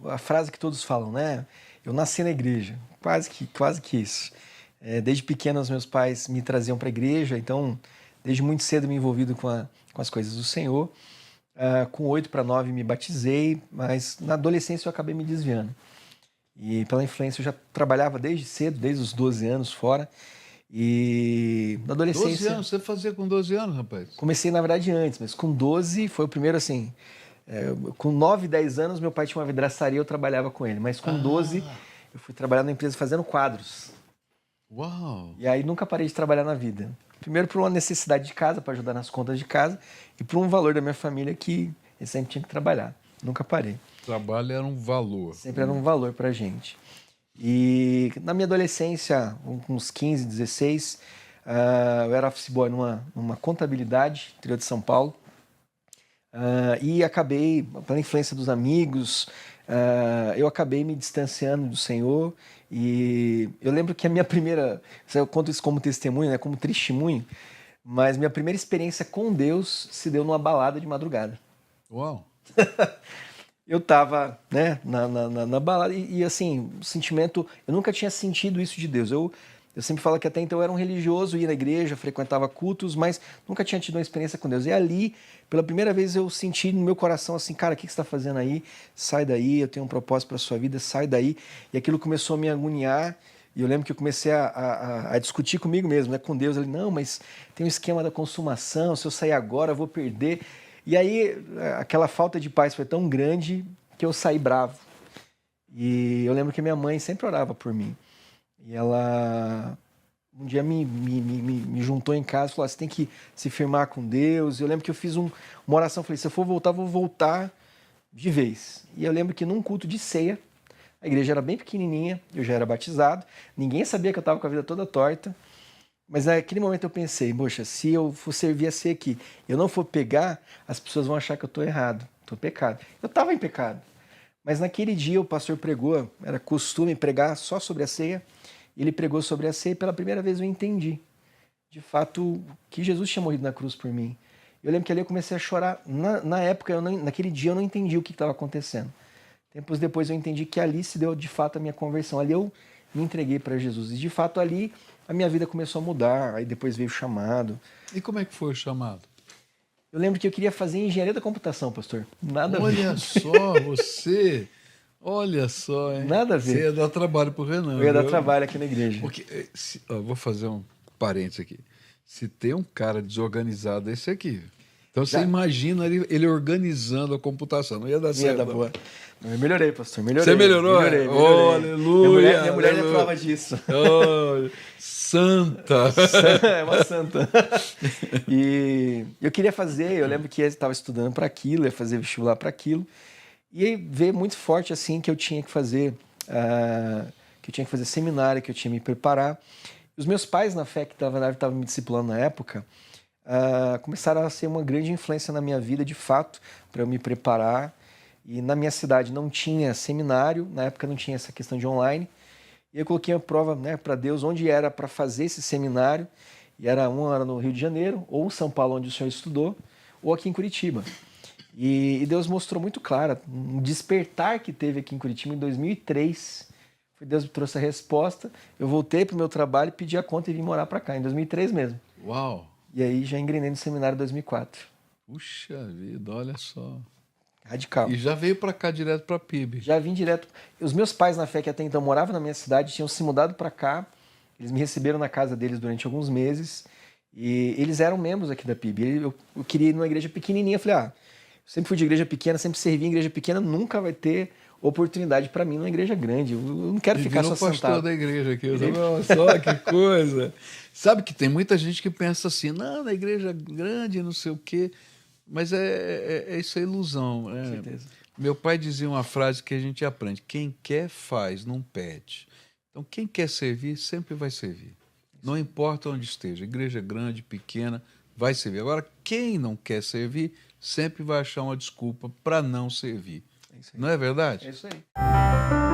A frase que todos falam, né? Eu nasci na igreja, quase que isso. Desde pequeno, os meus pais me traziam para a igreja, então, desde muito cedo me envolvido com as coisas do Senhor. Com 8 para 9 me batizei, mas na adolescência eu acabei me desviando. E pela influência eu já trabalhava desde cedo, desde os 12 anos fora. E na 12 adolescência... anos? Você fazia com 12 anos, rapaz? Comecei, na verdade, antes, mas com 12 foi o primeiro, assim... com 9, 10 anos, meu pai tinha uma vidraçaria, eu trabalhava com ele. Mas com 12, eu fui trabalhar na empresa fazendo quadros. Uau! E aí nunca parei de trabalhar na vida. Primeiro por uma necessidade de casa, para ajudar nas contas de casa, e por um valor da minha família que eu sempre tinha que trabalhar. Nunca parei. Trabalho era um valor. Sempre era um valor pra gente. E na minha adolescência, com uns 15, 16, eu era office boy numa contabilidade, interior de São Paulo. E acabei, pela influência dos amigos, eu acabei me distanciando do Senhor. E eu lembro que a minha primeira, eu conto isso como testemunho, né, como testemunho, mas minha primeira experiência com Deus se deu numa balada de madrugada. Uau! Eu tava, né, na balada e assim, o sentimento, eu nunca tinha sentido isso de Deus. Eu sempre falo que até então eu era um religioso, ia na igreja, frequentava cultos, mas nunca tinha tido uma experiência com Deus. E ali, pela primeira vez, eu senti no meu coração assim, cara, o que você está fazendo aí? Sai daí, eu tenho um propósito para sua vida, sai daí. E aquilo começou a me agoniar. E eu lembro que eu comecei a discutir comigo mesmo, né, com Deus. Ele, não, mas tem um esquema da consumação, se eu sair agora eu vou perder. E aí, aquela falta de paz foi tão grande que eu saí bravo. E eu lembro que minha mãe sempre orava por mim. E ela um dia me juntou em casa e falou: você tem que se firmar com Deus. Eu lembro que eu fiz uma oração, falei: se eu for voltar, vou voltar de vez. E eu lembro que num culto de ceia, a igreja era bem pequenininha, eu já era batizado, ninguém sabia que eu estava com a vida toda torta. Mas naquele momento eu pensei, poxa, se eu for servir a ceia aqui, eu não for pegar, as pessoas vão achar que eu estou errado, estou pecado. Eu estava em pecado. Mas naquele dia o pastor pregou, era costume pregar só sobre a ceia, ele pregou sobre a ceia e pela primeira vez eu entendi, de fato, que Jesus tinha morrido na cruz por mim. Eu lembro que ali eu comecei a chorar. Na época, naquele dia eu não entendi o que estava acontecendo. Tempos depois eu entendi que ali se deu de fato a minha conversão. Ali eu me entreguei para Jesus. E de fato ali a minha vida começou a mudar. Aí depois veio o chamado. E como é que foi o chamado? Eu lembro que eu queria fazer engenharia da computação, pastor. Nada a ver. Olha só, você... Olha só, hein? Nada a ver. Você ia dar trabalho pro Renan. Eu ia dar trabalho aqui na igreja. Porque, vou fazer um parênteses aqui. Se tem um cara desorganizado, é esse aqui. Então você imagina ele organizando a computação. Não ia dar certo. Ia dar boa. Eu melhorei, pastor. Melhorei. Você melhorou? Melhorei. Oh, aleluia. Minha mulher é prova disso. Oh, santa. É uma santa. E eu queria fazer, eu lembro que eu estava estudando para aquilo, ia fazer vestibular para aquilo. E aí veio muito forte assim que eu tinha que fazer, seminário, que eu tinha que me preparar. Os meus pais na fé que estavam me discipulando na época, começaram a ser uma grande influência na minha vida, de fato, para eu me preparar. E na minha cidade não tinha seminário, na época não tinha essa questão de online. E eu coloquei a prova, né, para Deus onde era para fazer esse seminário. E era no Rio de Janeiro, ou São Paulo, onde o senhor estudou, ou aqui em Curitiba. E Deus mostrou muito claro, um despertar que teve aqui em Curitiba em 2003. Deus me trouxe a resposta, eu voltei para o meu trabalho, pedi a conta e vim morar para cá, em 2003 mesmo. Uau! E aí já engrenei no seminário em 2004. Puxa vida, olha só. Radical. E já veio para cá direto para PIB? Já vim direto. Os meus pais na fé, que até então moravam na minha cidade, tinham se mudado para cá. Eles me receberam na casa deles durante alguns meses. E eles eram membros aqui da PIB. Eu queria ir numa igreja pequenininha. Eu falei, eu sempre fui de igreja pequena, sempre servi em igreja pequena, nunca vai ter oportunidade para mim numa igreja grande. Eu não quero ficar só sentado. Pastor da igreja aqui. Olha só que coisa. Sabe que tem muita gente que pensa assim, não, na igreja grande, não sei o quê. Mas isso é ilusão. Com certeza. Meu pai dizia uma frase que a gente aprende: quem quer faz, não pede. Então, quem quer servir, sempre vai servir. Não importa onde esteja, igreja grande, pequena, vai servir. Agora, quem não quer servir, sempre vai achar uma desculpa para não servir. Não é verdade? É isso aí.